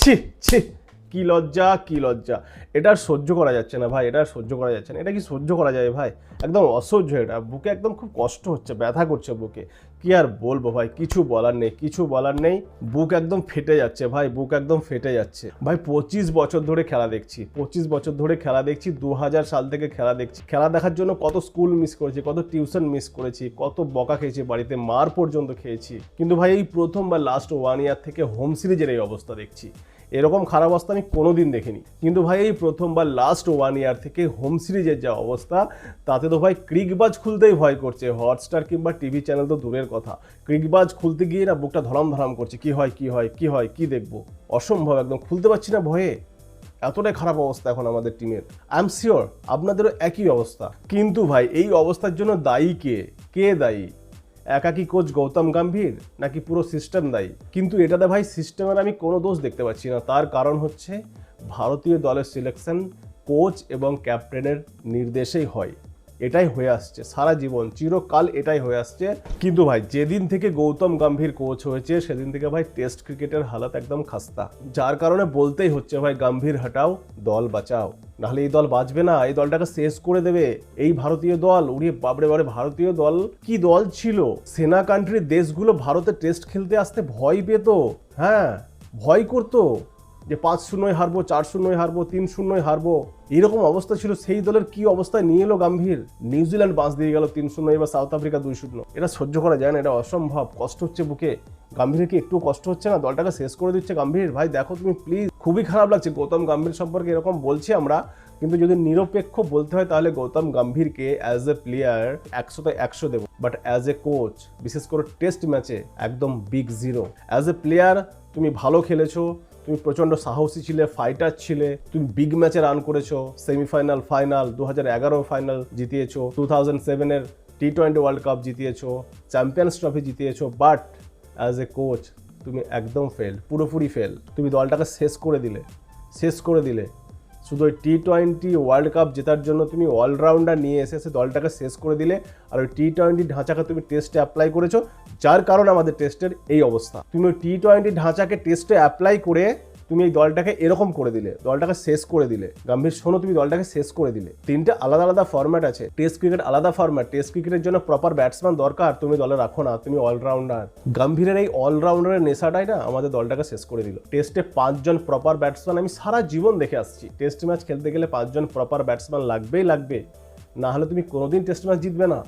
ছি ছি, কি লজ্জা কি লজ্জা। এটা আর সহ্য করা যাচ্ছে না ভাই, এটা আর সহ্য করা যাচ্ছে না। এটা কি সহ্য করা যায় ভাই? একদম অসহ্য, এটা বুকে একদম খুব কষ্ট হচ্ছে, ব্যথা করছে বুকে। কি আর বলবো ভাই, কিছু বলার নেই, কিছু বলার নেই। বুক একদম ফেটে যাচ্ছে ভাই, বুক একদম ফেটে যাচ্ছে ভাই। 25 বছর ধরে খেলা দেখছি, 25 বছর ধরে খেলা দেখছি, 2000 সাল থেকে খেলা দেখছি। খেলা দেখার জন্য কত স্কুল মিস করেছি, কত টিউশন মিস করেছি, কত বকা খেয়েছি, বাড়িতে মার পর্যন্ত খেয়েছি। কিন্তু ভাই এই প্রথম বা লাস্ট 1 ইয়ার থেকে হোম সিরিজের এই অবস্থা দেখছি। এরকম খারাপ অবস্থা আমি কোনোদিন দেখিনি। কিন্তু ভাই এই প্রথম বা লাস্ট 1 ইয়ার থেকে হোম সিরিজের যা অবস্থা, তাতে তো ভাই ক্রিকবাজ খুলতেই ভয় করছে। হটস্টার কিংবা টিভি চ্যানেল তো দূরের কথা, ক্রিকবাজ খুলতে গিয়ে না বুকটা ধরাম ধরাম করছে। কি হয় কি হয় কি হয়, কি দেখবো, অসম্ভব, একদম খুলতে পারছি না ভয়ে। এতটাই খারাপ অবস্থা এখন আমাদের টিমের। আই এম শিওর আপনাদেরও একই অবস্থা। কিন্তু ভাই এই অবস্থার জন্য দায়ী কে? কে দায়ী? একাকি কোচ গৌতম গম্ভীর, নাকি পুরো সিস্টেম দায়ী? কিন্তু এটাতে ভাই সিস্টেমের আমি কোনো দোষ দেখতে পাচ্ছি না। তার কারণ হচ্ছে ভারতীয় দলের সিলেকশন কোচ এবং ক্যাপ্টেনের নির্দেশেই হয়। এটাই হয়ে আসছে সারা জীবন, চিরকাল এটাই হয়ে আসছে। কিন্তু ভাই যেদিন থেকে গৌতম গম্ভীর কোচ হয়েছে সেদিন থেকে ভাই টেস্ট ক্রিকেটের হালত একদম খাস্তা। যার কারণে বলতেই হচ্ছে ভাই, গম্ভীর হটাও দল বাঁচাও, নাহলে এই দল বাঁচবে না, এই দলটাকে শেষ করে দেবে এই ভারতীয় দল। উড়ে বাবরে বাবরে, ভারতীয় দল কি দল ছিল! সেনা কান্ট্রির দেশগুলো ভারতে টেস্ট খেলতে আসতে ভয় পেত, হ্যাঁ ভয় করতো যে 5-0 হারবো, 4-0 হারবো, 3-0 হারবো, এরকম অবস্থা ছিল। সেই দলের কি অবস্থায় নিয়ে এলো গম্ভীর। নিউজিল্যান্ড বাঁচ দিয়ে গেল 3-0, এবার সাউথ আফ্রিকা 2-0। এটা সহ্য করা যায় না, এটা অসম্ভব। কষ্ট হচ্ছে বুকে। গম্ভীরের কি একটু কষ্ট হচ্ছে না? দলটাকে শেষ করে দিচ্ছে গম্ভীর। ভাই দেখো তুমি প্লিজ, খুবই খারাপ লাগছে গৌতম গম্ভীর সম্পর্কে এরকম বলছি আমরা, কিন্তু যদি নিরপেক্ষ বলতে হয় তাহলে গৌতম গম্ভীরকে অ্যাজ এ প্লেয়ার 100তে 100 দেবো, বাট অ্যাজ এ কোচ, বিশেষ করে টেস্ট ম্যাচে একদম big zero. As a player তুমি ভালো খেলেছো, তুমি প্রচণ্ড সাহসী ছিলে, ফাইটার ছিলে, তুমি বিগ ম্যাচে রান করেছো, সেমিফাইনাল, ফাইনাল, 2011 ফাইনাল জিতিয়েছো, 2007-এর T20 ওয়ার্ল্ড কাপ জিতিয়েছো, চ্যাম্পিয়ন্স ট্রফি জিতিয়েছো, বাট অ্যাজ এ কোচ তুমি একদম ফেল, পুরোপুরি ফেল। তুমি দলটাকে শেষ করে দিলে, শেষ করে দিলে। শুধু ওই T20 ওয়ার্ল্ড কাপ জেতার জন্য তুমি অলরাউন্ডার নিয়ে এসে দলটাকে শেষ করে দিলে, আর ওই T20 ঢাঁচাকে তুমি টেস্টে অ্যাপ্লাই করেছো, যার কারণে আমাদের টেস্টের এই অবস্থা। তুমি ওই T20 ঢাঁচাকে টেস্টে অ্যাপ্লাই করে তুমি এই দলটাকে এরকম করে দিলে, দলটাকে শেষ করে দিলে। গম্ভীর শোনো, তুমি দলটাকে শেষ করে দিলে। 3টে আলাদা আলাদা ফরম্যাট আছে, টেস্ট ক্রিকেট আলাদা ফরম্যাট, টেস্ট ক্রিকেটের জন্য প্রপার ব্যাটসম্যান দরকার, তুমি দলে রাখো না, তুমি অলরাউন্ডার। গম্ভীরের এই অলরাউন্ডারের নেশাটাই না আমাদের দলটাকে শেষ করে দিল। টেস্টে 5 জন প্রপার ব্যাটসম্যান আমি সারা জীবন দেখে আসছি। টেস্ট ম্যাচ খেলতে গেলে 5 জন প্রপার ব্যাটসম্যান লাগবেই লাগবে, না হলে তুমি কোনোদিন টেস্ট ম্যাচ জিতবে না।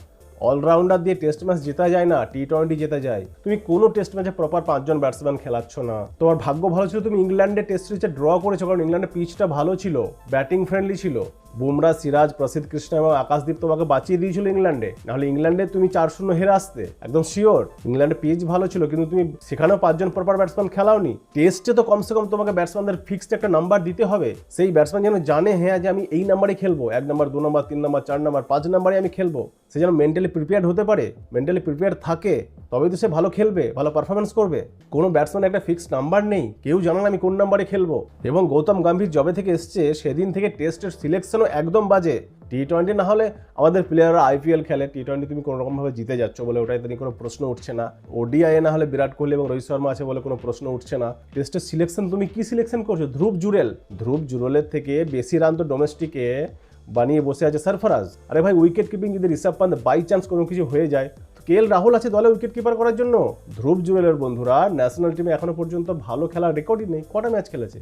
অলরাউন্ডার দিয়ে টেস্ট ম্যাচ জেতা যায় না, T20 জেতা যায়। তুমি কোনো টেস্ট ম্যাচে প্রপার 5 জন ব্যাটসম্যান খেলাচ্ছ না। তোমার ভাগ্য ভালো ছিল, তুমি ইংল্যান্ডে টেস্ট সিরিজে ড্র করেছো, কারণ ইংল্যান্ডের পিচটা ভালো ছিল, ব্যাটিং ফ্রেন্ডলি ছিল। বুমরা, সিরাজ, প্রসিদ্ধ কৃষ্ণা এবং আকাশদীপ তোমাকে বাঁচিয়ে দিয়েছিল ইংল্যান্ডে, নাহলে ইংল্যান্ডে তুমি 4-0 হেরে আসতে, একদম শিওর। ইংল্যান্ডে পিচ ভালো ছিল, কিন্তু তুমি সেখানেও 5 জন প্রপার ব্যাটসম্যান খেলাওনি। টেস্টে তো কমসে কম তোমাকে ব্যাটসম্যানদের ফিক্সড একটা নাম্বার দিতে হবে। সেই ব্যাটসম্যান যেন জানে, হ্যাঁ যে আমি এই নাম্বারে খেলবো, 1 নাম্বার, 2 নাম্বার, 3 নাম্বার, 4 নাম্বার, 5 নাম্বারে আমি খেলবো। সে যেন মেন্টালি প্রিপেয়ার্ড হতে পারে, মেন্টালি প্রিপেয়ার্ড থাকে, তবেই তো সে ভালো খেলবে, ভালো পারফরমেন্স করবে। কোনো ব্যাটসম্যান একটা ফিক্সড নাম্বার নেই, কেউ জানে না আমি কোন নাম্বারে খেলবো। এবং গৌতম গম্ভীর জবে থেকে এসছে সেদিন থেকে টেস্টের সিলেকশনও একদম বাজে। T20 না হলে আমাদের প্লেয়াররা IPL খেলে, T20 তুমি কোনো রকমভাবে জিতে যাচ্ছ বলে ওটাই নিয়ে কোনো প্রশ্ন উঠছে না। ODI না হলে বিরাট কোহলি এবং রোহিত শর্মা আছে বলে কোনো প্রশ্ন উঠছে না। টেস্টের সিলেকশন তুমি কি সিলেকশন করছো? ধ্রুব জুরেলের থেকে বেশি রান তো ডোমেস্টিকে বানিয়ে বসে আছে সরফরাজ। আরে ভাই উইকেট কিপিং যদি ঋষভ পান্ত বাই চান্স কোনো কিছু হয়ে যায়, KL রাহুল আছে দলে উইকেট কিপার করার জন্য। ধ্রুব জুরেলের বন্ধুরা ন্যাশনাল টিমে এখনো পর্যন্ত ভালো খেলার রেকর্ডই নেই। কটা ম্যাচ খেলেছে,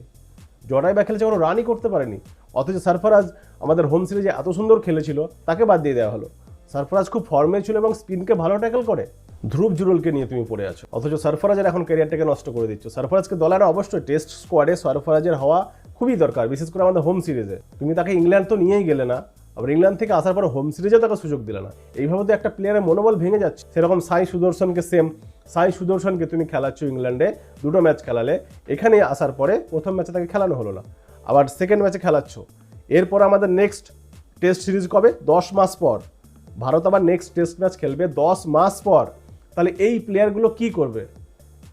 জড়াই বা খেলেছে, কোনো রানই করতে পারেনি। অথচ সরফরাজ আমাদের হোম সিরিজে এত সুন্দর খেলেছিল, তাকে বাদ দিয়ে দেওয়া হলো। সরফরাজ খুব ফর্মে ছিল এবং স্পিনকে ভালো ট্যাকল করে। ধ্রুব জুরেলকে নিয়ে তুমি পড়ে আছো, অথচ সরফরাজের এখন ক্যারিয়ারটাকে নষ্ট করে দিচ্ছ। সরফরাজকে দলে আনা অবশ্যই, টেস্ট স্কোয়াডে সরফরাজের হওয়া খুবই দরকার, বিশেষ করে আমাদের হোম সিরিজে। তুমি তাকে ইংল্যান্ড তো নিয়েই গেলে না, আবার ইংল্যান্ড থেকে আসার পর হোম সিরিজে তাকে সুযোগ দিলে না। এইভাবে তো একটা প্লেয়ারের মনোবল ভেঙে যাচ্ছে। সেরকম সাই সুদর্শনকে তুমি খেলাচ্ছ ইংল্যান্ডে, 2টো ম্যাচ খেলালে, এখানে আসার পরে প্রথম ম্যাচে তাকে খেলানো হলো না, আবার সেকেন্ড ম্যাচে খেলাচ্ছ। এরপর আমাদের নেক্সট টেস্ট সিরিজ কবে? 10 মাস পর। ভারত আবার নেক্সট টেস্ট ম্যাচ খেলবে 10 মাস পর। তাহলে এই প্লেয়ারগুলো কি করবে?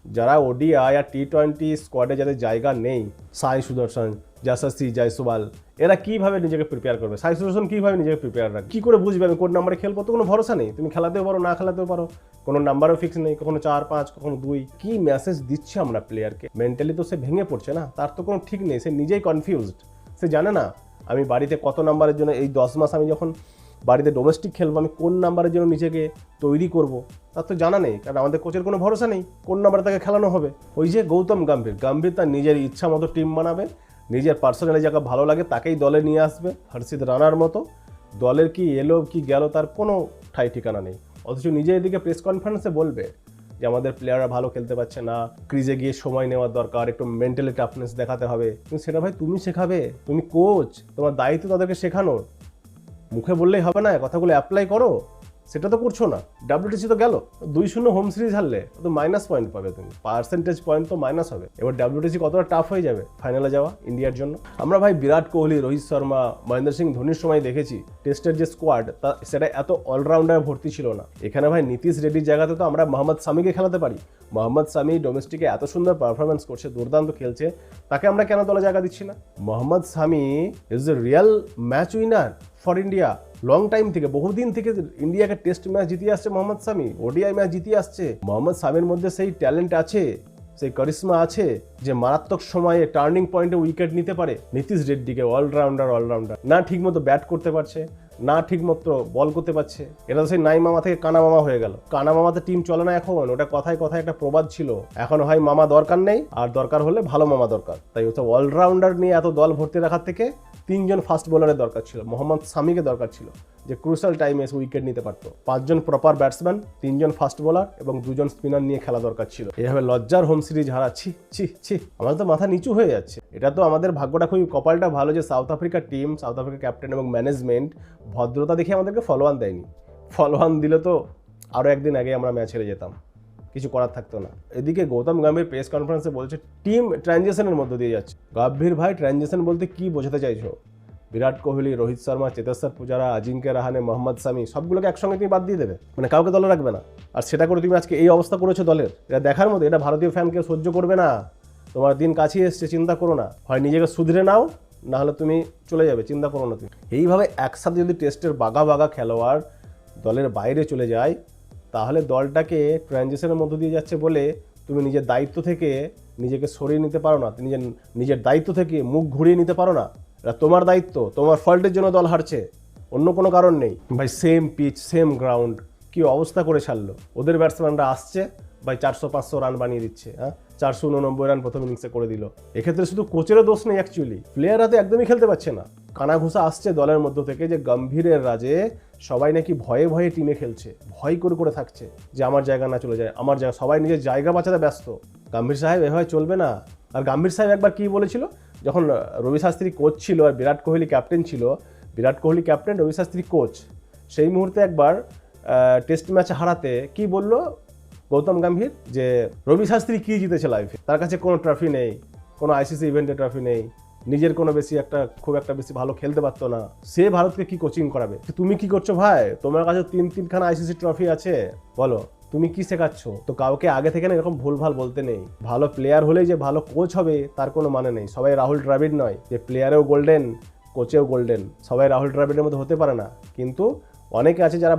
যারা ওডিআই আর টি20 স্কোয়াডে যাদের জায়গা নেই, সাই সুদর্শন, যশস্বী জয়সওয়াল, এরা কিভাবে নিজেকে প্রিপেয়ার করবে? সাই সুদর্শন কিভাবে নিজেকে প্রিপেয়ার রাখবে? কি করে বুঝবে আমি কোন নাম্বারে খেলবো? তো কোনো ভরসা নেই। তুমি খেলাতেও পারো, না খেলাতেও পারো, কোনো নাম্বারও ফিক্স নেই, কখনো 4-5, কখনো 2। কি মেসেজ দিচ্ছে আমরা প্লেয়ারকে? মেন্টালি তো সে ভেঙে পড়ছে না, তার তো কোনো ঠিক নেই, সে নিজেই কনফিউজড। সে জানে না আমি বাড়িতে কত নাম্বারের জন্য এই 10 মাস আমি যখন বাড়িতে ডোমেস্টিক খেলবো আমি কোন নাম্বারের জন্য নিজেকে তৈরি করব, তার তো জানা নেই। কারণ আমাদের কোচের কোনো ভরসা নেই কোন নাম্বারে তাকে খেলানো হবে। ওই যে গৌতম গম্ভীর তার নিজের ইচ্ছা মতো টিম বানাবে, নিজের পার্সোনালি যাকে ভালো লাগে তাকেই দলে নিয়ে আসবে, হর্ষিত রানার মতো। দলের কি এলো কি গেল তার কোনো ঠাই ঠিকানা নেই। অথচ নিজে এদিকে প্রেস কনফারেন্সে বলবে যে আমাদের প্লেয়াররা ভালো খেলতে পারছে না, ক্রিজে গিয়ে সময় নেওয়ার দরকার, একটু মেন্টালি টাফনেস দেখাতে হবে। কিন্তু সেটা ভাই তুমি শেখাবে, তুমি কোচ, তোমার দায়িত্ব তাদেরকে শেখানোর। মুখে বললেই হবে না, কথাগুলো অ্যাপ্লাই করো, সেটা তো করছো না। WTC তো গেল 2-0 হোম সিরিজ হারলে তো মাইনাস পয়েন্ট পাবে, তুমি পার্সেন্টেজ পয়েন্ট তো মাইনাস হবে। এবার WTC কতটা টাফ হয়ে যাবে ফাইনালে যাওয়া ইন্ডিয়ার জন্য। আমরা ভাই বিরাট কোহলি, রোহিত শর্মা, মহেন্দ্র সিং ধোনির সময় দেখেছি টেস্টের যে স্কোয়াড সেটা এত অলরাউন্ডার ভর্তি ছিল না। এখানে ভাই নীতিশ রেড্ডির জায়গাতে তো আমরা মোহাম্মদ শামিকে খেলাতে পারি। মোহাম্মদ শামি ডোমেস্টিকে এত সুন্দর পারফরমেন্স করছে, দুর্দান্ত খেলছে, তাকে আমরা কেন দলে জায়গা দিচ্ছি না? Mohammed Shami is a real match winner for India. Long time থেকে, বহুদিন থেকে ইন্ডিয়াকে টেস্ট ম্যাচ জিতিয়ে আসছে মোহাম্মদ শামি, ওডিআই ম্যাচ জিতিয়ে আসছে। মোহাম্মদ শামির মধ্যে সেই ট্যালেন্ট আছে, সেই কারিশমা আছে যে মারাত্মক সময়ে টার্নিং পয়েন্টে উইকেট নিতে পারে। নীতিশ রেড্ডিকে অলরাউন্ডার না ঠিকমতো ব্যাট করতে পারছে, না ঠিকমতো বল করতে পারছে। এটা তো সেই নাই মামা থেকে কানা মামা হয়ে গেল। কানা মামাতে টিম চলে না এখন, ওটা কথায় কথায় একটা প্রবাদ ছিল। এখন হয় মামা দরকার নেই, আর দরকার হলে ভালো মামা দরকার। তাই ওসব অলরাউন্ডার নিয়ে এত দল ভর্তি রাখার থেকে 3 জন ফাস্ট বোলারের দরকার ছিল। মোহাম্মদ শামিকে দরকার ছিল যে ক্রুশাল টাইমে এসে উইকেট নিতে পারতো। 5 জন প্রপার ব্যাটসম্যান, 3 জন ফাস্ট বোলার এবং 2 জন স্পিনার নিয়ে খেলা দরকার ছিল। এভাবে লজ্জার হোম সিরিজ হারা, ছি, আমাদের তো মাথা নিচু হয়ে যাচ্ছে। এটা তো আমাদের ভাগ্যটা খুবই, কপালটা ভালো যে সাউথ আফ্রিকার টিম, সাউথ আফ্রিকার ক্যাপ্টেন এবং ম্যানেজমেন্ট ভদ্রতা দেখে আমাদেরকে ফলোয়ান দেয়নি। ফলোয়ান দিলে তো আরও একদিন আগে আমরা ম্যাচ হেরে যেতাম, কিছু করার থাকতো না। এদিকে গৌতম গম্ভীর প্রেস কনফারেন্সে বলছে টিম ট্রানজিশনের মধ্যে দিয়ে যাচ্ছে। গম্ভীর ভাই, ট্রানজিশন বলতে কি বোঝাতে চাইছো? বিরাট কোহলি, রোহিত শর্মা, চেতেশ্বর পূজারা, আজিঙ্ক্য রাহানে, মোহাম্মদ শামি সবগুলোকে একসঙ্গে তুমি বাদ দিয়ে দেবে, মানে কাউকে দলে রাখবে না? আর সেটা করে তুমি আজকে এই অবস্থা করেছো দলের। এটা দেখার মতো, এটা ভারতীয় ফ্যানকে সহ্য করবে না। তোমার দিন কাছেই এসছে, চিন্তা করো না। হয় নিজেকে শুধরে নাও, না হলে তুমি চলে যাবে, চিন্তা করো না তুমি। এইভাবে একসাথে যদি টেস্টের বাঘা খেলোয়াড় দলের বাইরে চলে যায়, তাহলে দলটাকে ট্রানজিশনের মধ্য দিয়ে যাচ্ছে বলে তুমি নিজের দায়িত্ব থেকে নিজেকে সরিয়ে নিতে পারো না, নিজের দায়িত্ব থেকে মুখ ঘুরিয়ে নিতে পারো না। এটা তোমার দায়িত্ব, তোমার ফল্টের জন্য দল হারছে, অন্য কোনো কারণ নেই। ভাই সেম পিচ, সেম গ্রাউন্ড, কি অবস্থা করে ছাড়লো। ওদের ব্যাটসম্যানরা আসছে ভাই 400-500 রান বানিয়ে দিচ্ছে, 489 রান প্রথম ইনিংসে করে দিল। এক্ষেত্রে শুধু কোচেরও দোষ নেই, অ্যাকচুয়ালি প্লেয়াররা তো একদমই খেলতে পারছে না। কানাঘুষা আসছে দলের মধ্য থেকে যে গম্ভীরের রাজে সবাই নাকি ভয়ে ভয়ে টিমে খেলছে, ভয় করে থাকছে যে আমার জায়গা না চলে যায়, আমার জায়গা, সবাই নিজের জায়গা বাঁচাতে ব্যস্ত। গম্ভীর সাহেব এভাবে চলবে না। আর গম্ভীর সাহেব একবার কি বলেছিল, যখন রবি শাস্ত্রী কোচ ছিল আর বিরাট কোহলি ক্যাপ্টেন ছিল, বিরাট কোহলি ক্যাপ্টেন, রবি শাস্ত্রী কোচ, সেই মুহূর্তে একবার টেস্ট ম্যাচে হারাতে কি বলল গৌতম গম্ভীর, যে রবি শাস্ত্রী কি জিতেছে লাইফে, তার কাছে কোনো ট্রফি নেই, কোনো ICC ইভেন্টে ট্রফি নেই, নিজের কোনো খুব একটা বেশি ভালো খেলতে পারতো না, সে ভারতকে কি কোচিং করাবে? তুমি কি করছো ভাই? তোমার কাছে 3খানা ICC ট্রফি আছে, বলো তুমি কি শেখাচ্ছ? তো কাউকে আগে থেকে না এরকম ভুলভাল বলতে নেই। ভালো প্লেয়ার হলেই যে ভালো কোচ হবে তার কোনো মানে নেই। সবাই রাহুল দ্রাবিড় নয় যে প্লেয়ারেও গোল্ডেন, কোচেও গোল্ডেন। সবাই রাহুল দ্রাবিড়ের মধ্যে হতে পারে না, কিন্তু অনেকে আছে যারা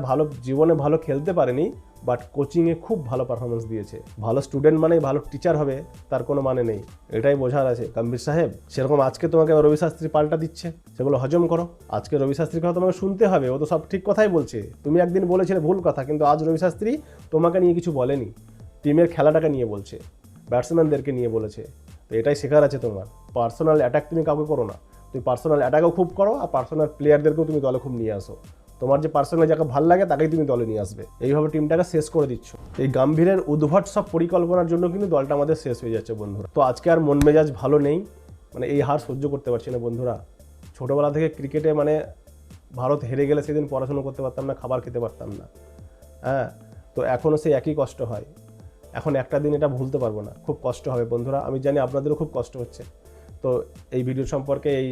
জীবনে ভালো খেলতে পারেনি, বাট কোচিংয়ে খুব ভালো পারফরমেন্স দিয়েছে। ভালো স্টুডেন্ট মানেই ভালো টিচার হবে তার কোনো মানে নেই, এটাই বোঝার আছে গম্ভীর সাহেব। সেরকম আজকে তোমাকে রবি শাস্ত্রী পাল্টা দিচ্ছে, সেগুলো হজম করো। আজকে রবি শাস্ত্রীর কথা তোমাকে শুনতে হবে, ও তো সব ঠিক কথাই বলছে। তুমি একদিন বলেছিলে ভুল কথা, কিন্তু আজ রবি শাস্ত্রী তোমাকে নিয়ে কিছু বলেনি, টিমের খেলাটাকে নিয়ে বলছে, ব্যাটসম্যানদেরকে নিয়ে বলেছে। তো এটাই শেখার আছে তোমার। পার্সোনাল অ্যাটাক তুমি কাউকে করো না, তুমি পার্সোনাল অ্যাটাকও খুব করো, আর পার্সোনাল প্লেয়ারদেরকেও তুমি দলে খুব নিয়ে আসো। তোমার যে পার্সোনাল যাকে ভালো লাগে তাকেই তুমি দলে নিয়ে আসবে, এইভাবে টিমটাকে শেষ করে দিচ্ছ। এই গম্ভীরের উদ্ভট সব পরিকল্পনার জন্য কিন্তু দলটা আমাদের শেষ হয়ে যাচ্ছে বন্ধুরা। তো আজকে আর মন মেজাজ ভালো নেই, মানে এই হার সহ্য করতে পারছি না বন্ধুরা। ছোটোবেলা থেকে ক্রিকেটে মানে ভারত হেরে গেলে সেদিন পড়াশুনো করতে পারতাম না, খাবার খেতে পারতাম না, তো এখনও সেই একই কষ্ট হয়। এখন একটা দিন এটা ভুলতে পারবো না, খুব কষ্ট হবে বন্ধুরা। আমি জানি আপনাদেরও খুব কষ্ট হচ্ছে। তো এই ভিডিও সম্পর্কে, এই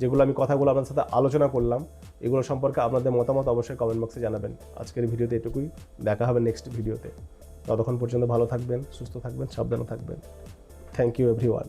যেগুলো আমি কথাগুলো আপনাদের সাথে আলোচনা করলাম, এগুলো সম্পর্কে আপনাদের মতামত অবশ্যই কমেন্ট বক্সে জানাবেন। আজকের ভিডিওতে এটুকুই, দেখা হবে নেক্সট ভিডিওতে। ততক্ষণ পর্যন্ত ভালো থাকবেন, সুস্থ থাকবেন, সাবধানে থাকবেন। Thank you everyone.